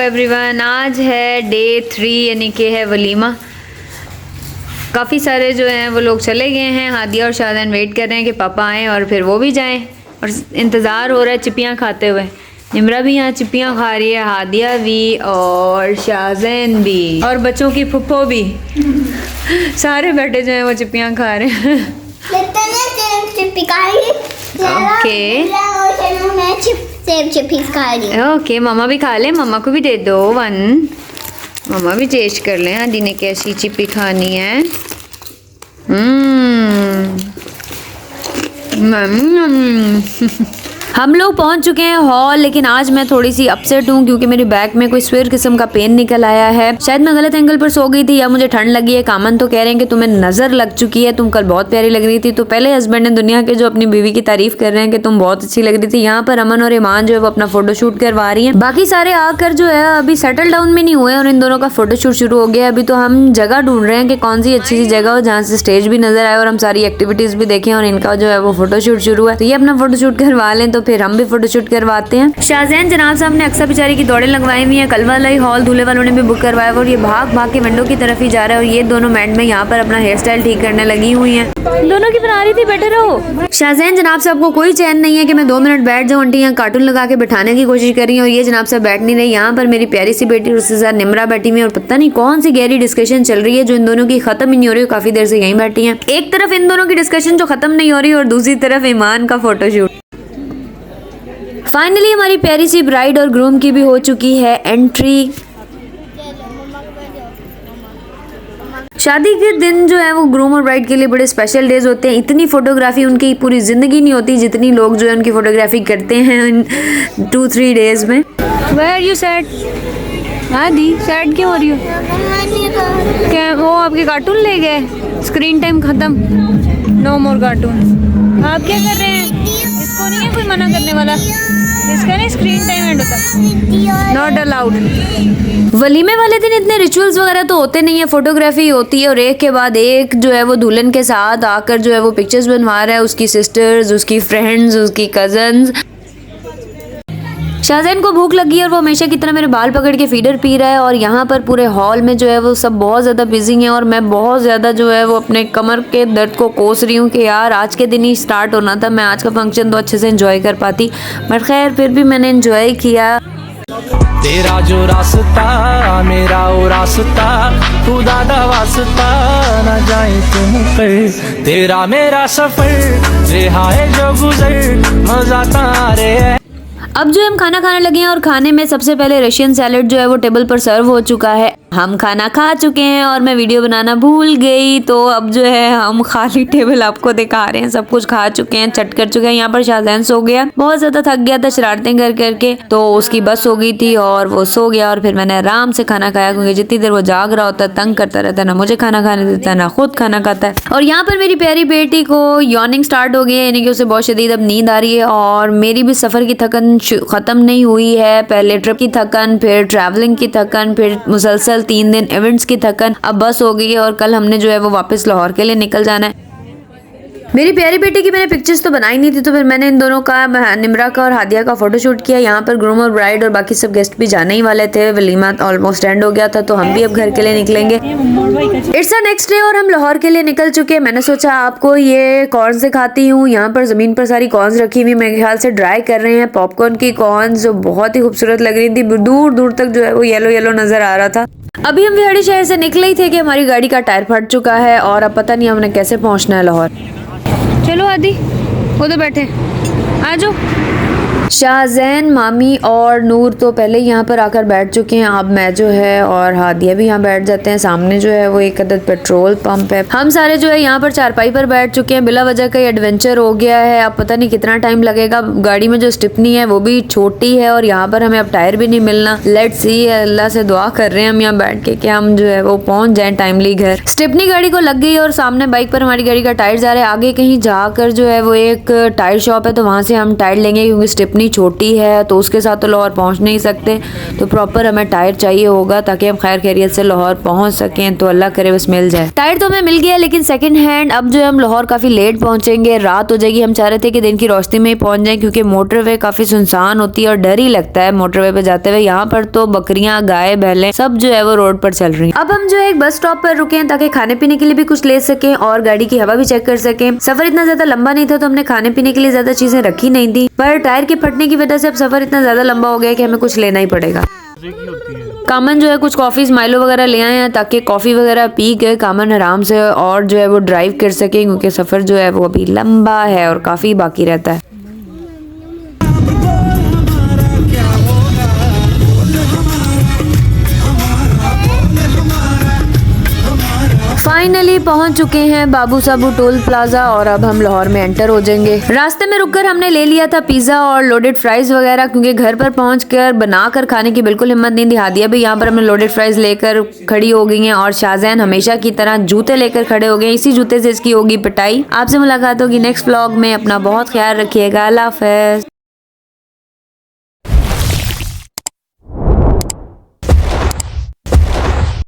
Everyone, आज है day 3 यानी कि है वलीमा। काफ़ी सारे जो हैं वो लोग चले गए हैं। हादिया और शाहजैन वेट कर रहे हैं कि पापा आएँ और फिर वो भी जाएं और इंतज़ार हो रहा है चिप्पियाँ खाते हुए। निमरा भी यहाँ चिप्पियाँ खा रही है, हादिया भी और शाहजैन भी और बच्चों की फुप्पो भी। सारे बैठे जो हैं वो चिप्पियाँ खा रहे हैं। ओके, मामा भी खा ले, मामा को भी दे दो वन। मामा भी टेस्ट कर ले आदि ने कैसी चिप्पी खानी है। हम लोग पहुंच चुके हैं हॉल, लेकिन आज मैं थोड़ी सी अपसेट हूँ क्योंकि मेरी बैक में कोई स्वेर किस्म का पेन निकल आया है। शायद मैं गलत एंगल पर सो गई थी या मुझे ठंड लगी है। कामन तो कह रहे हैं कि तुम्हें नजर लग चुकी है, तुम कल बहुत प्यारी लग रही थी। तो पहले हस्बैंड ने दुनिया के जो अपनी बीवी की तारीफ कर रहे हैं कि तुम बहुत अच्छी लग रही थी। यहाँ पर अमन और ईमान जो है वो अपना फोटोशूट करवा रही है। बाकी सारे आकर जो है अभी सेटल डाउन में नहीं हुए और इन दोनों का फोटोशूट शुरू हो गया। अभी तो हम जगह ढूंढ रहे हैं कि कौन सी अच्छी सी जगह हो जहाँ से स्टेज भी नजर आए और हम सारी एक्टिविटीज भी देखें और इनका जो है वो फोटोशूट शुरू है। तो ये अपना फोटोशूट करवा लें तो फिर हम भी फोटोशूट करवाते हैं। शाहजैन जनाब साहब ने अक्सर बेचारी की दौड़ें लगवाई हुई हैं। कल वाला ही हॉल दूल्हे वालों ने भी बुक करवाया और ये भाग भाग के विंडो की तरफ ही जा रहा है और ये दोनों मैड में यहाँ पर अपना हेयर स्टाइल ठीक करने लगी हुई हैं। दोनों की बना रही थी, बैठे रहो। शाहजैन जनाब साहब को कोई चैन नहीं है कि मैं 2 मिनट बैठ जाऊँ। आंटी यहाँ कार्टून लगा के बैठाने की कोशिश कर रही है और ये जनाब साहब बैठ नहीं रही। यहाँ पर मेरी प्यारी सी बेटी और उसके साथ निमरा बैठी हुई है और पता नहीं कौन सी गहरी डिस्कशन चल रही है जो इन दोनों की खत्म ही नहीं हो रही। काफी देर से यहीं बैठी है। एक तरफ इन दोनों की डिस्कशन जो खत्म नहीं हो रही और दूसरी तरफ ईमान का फोटोशूट। फाइनली हमारी प्यारी सी ब्राइड और ग्रूम की भी हो चुकी है एंट्री। शादी के दिन जो है वो ग्रूम और ब्राइड के लिए बड़े स्पेशल डेज होते हैं। इतनी फोटोग्राफी उनकी पूरी जिंदगी नहीं होती जितनी लोग जो है उनकी फोटोग्राफी करते हैं इन 2-3 डेज में। Where are you sad? आदि सैड क्यों हो रही हो? क्या वो आपके कार्टून ले गए? स्क्रीन टाइम खत्म, नो मोर कार्टून। आप क्या कर रहे हैं? इसको नहीं है कोई मना करने वाला, इसका नहीं स्क्रीन टाइम एंड होता, नॉट अलाउड। वलीमे वाले दिन इतने रिचुअल्स वगैरह तो होते नहीं है, फोटोग्राफी होती है और एक के बाद एक जो है वो दुल्हन के साथ आकर जो है वो पिक्चर्स बनवा रहा है, उसकी सिस्टर्स, उसकी फ्रेंड्स, उसकी कजन्स। शाहजैन को भूख लगी है और वो हमेशा की तरह मेरे बाल पकड़ के फीडर पी रहा है और यहाँ पर पूरे हॉल में जो है वो सब बहुत ज़्यादा बिजी हैं और मैं बहुत ज़्यादा जो है वो अपने कमर के दर्द को कोस रही हूँ कि यार आज के दिन ही स्टार्ट होना था, मैं आज का फंक्शन तो अच्छे से एंजॉय कर पाती, बट खैर फिर भी मैंने एंजॉय किया। तेरा जो रास्ता मेरा वो रास्ता, खुदा दा वास्ता न जाए तुम पर, तेरा मेरा सफर रहा है जो गुजर, मजा तारे। अब जो हम खाना खाने लगे हैं और खाने में सबसे पहले रशियन सैलेड जो है वो टेबल पर सर्व हो चुका है। हम खाना खा चुके हैं और मैं वीडियो बनाना भूल गई, तो अब जो है हम खाली टेबल आपको दिखा रहे हैं। सब कुछ खा चुके हैं, चट कर चुके हैं। यहाँ पर शाहजैन सो गया, बहुत ज्यादा थक गया था शरारतें कर करके, तो उसकी बस हो गई थी और वो सो गया और फिर मैंने आराम से खाना खाया क्योंकि जितनी देर वो जाग रहा होता तंग करता रहता, ना मुझे खाना खाने देता ना खुद खाना खाता है। और यहाँ पर मेरी प्यारी बेटी को यॉर्निंग स्टार्ट हो गई है, यानी कि उसे बहुत शदीद अब नींद आ रही है और मेरी भी सफर की थकन खत्म नहीं हुई है। पहले ट्रिप की थकन, फिर ट्रैवलिंग की थकन, फिर मुसलसल 3 दिन इवेंट्स की थकन, अब बस हो गई है और कल हमने जो है वो वापस लाहौर के लिए निकल जाना है। मेरी प्यारी बेटी की मैंने पिक्चर्स तो बनाई नहीं थी, तो फिर मैंने इन दोनों का, निमरा का और हादिया का फोटोशूट किया। यहाँ पर ग्रूम और ब्राइड और बाकी सब गेस्ट भी जाने ही वाले थे। वलीमा ऑलमोस्ट एंड हो गया था, तो हम भी अब घर के लिए निकलेंगे। इट्स अ नेक्स्ट डे और हम लाहौर के लिए निकल चुके हैं। मैंने सोचा आपको ये कॉर्न्स दिखाती हूँ। यहाँ पर जमीन पर सारी कॉर्न्स रखी हुई, मेरे ख्याल से ड्राई कर रहे हैं। पॉपकॉर्न की कॉर्न्स जो बहुत ही खूबसूरत लग रही थी, दूर दूर तक जो है वो येलो येलो नजर आ रहा था। अभी हम विहाड़ी शहर से निकले ही थे कि हमारी गाड़ी का टायर फट चुका है और अब पता नहीं हमने कैसे पहुंचना है लाहौर। चलो आदि उधर बैठे, आ जाओ। शाहजैन, मामी और नूर तो पहले यहाँ पर आकर बैठ चुके हैं। अब मैं जो है और हादिया भी यहाँ बैठ जाते हैं। सामने जो है वो एक अदद पेट्रोल पंप है। हम सारे जो है यहाँ पर चारपाई पर बैठ चुके हैं। बिला वजह का एडवेंचर हो गया है। अब पता नहीं कितना टाइम लगेगा। गाड़ी में जो स्टिपनी है वो भी छोटी है और यहाँ पर हमें अब टायर भी नहीं मिलना। लेट्स सी, अल्लाह से दुआ कर रहे हैं हम यहाँ बैठ के कि हम जो है वो पहुंच जाए टाइमली घर। स्टिपनी गाड़ी को लग गई और सामने बाइक पर हमारी गाड़ी का टायर जा रहा है। आगे कहीं जाकर जो है वो एक टायर शॉप है, तो वहाँ से हम टायर लेंगे क्योंकि स्टिपनी इतनी छोटी है तो उसके साथ तो लाहौर पहुंच नहीं सकते, तो प्रॉपर हमें टायर चाहिए होगा ताकि हम खैर खैरियत से लाहौर पहुंच सकें। तो अल्लाह करे बस मिल जाए। टायर तो हमें मिल गया लेकिन सेकंड हैंड। अब जो है हम लाहौर काफी लेट पहुंचेंगे, रात हो जाएगी। हम चाह रहे थे कि दिन की रोशनी में ही पहुंच जाए क्योंकि मोटरवे काफी सुनसान होती है और डर ही लगता है मोटरवे पे जाते हुए। यहाँ पर तो बकरियां, गाय, बैलें सब जो है वो रोड पर चल रही हैं। अब हम जो है एक बस स्टॉप पर रुके हैं ताकि खाने पीने के लिए भी कुछ ले सकें और गाड़ी की हवा भी चेक कर सकें। सफर इतना ज्यादा लंबा नहीं था तो हमने खाने पीने के लिए ज्यादा चीजें रखी नहीं थी, पर टायर के फटने की वजह से अब सफर इतना ज्यादा लंबा हो गया कि हमें कुछ लेना ही पड़ेगा। कामन जो है कुछ कॉफीज, माइलो वगैरह ले आए हैं ताकि कॉफी वगैरह पी के कामन आराम से और जो है वो ड्राइव कर सके क्योंकि सफर जो है वो अभी लंबा है और काफी बाकी रहता है। फाइनली पहुंच चुके हैं बाबू साबू टोल प्लाजा और अब हम लाहौर में एंटर हो जाएंगे। रास्ते में रुककर हमने ले लिया था पिज्जा और लोडेड फ्राइज वगैरह क्योंकि घर पर पहुंचकर बनाकर खाने की बिल्कुल हिम्मत नहीं थी। हादिया भी यहाँ पर हमने लोडेड फ्राइज लेकर खड़ी हो गई हैं और शाहजैन हमेशा की तरह जूते लेकर खड़े हो गए। इसी जूते से इसकी होगी पिटाई। आपसे मुलाकात होगी नेक्स्ट व्लॉग में। अपना बहुत ख्याल रखिएगा। अल्लाह हाफ़िज़।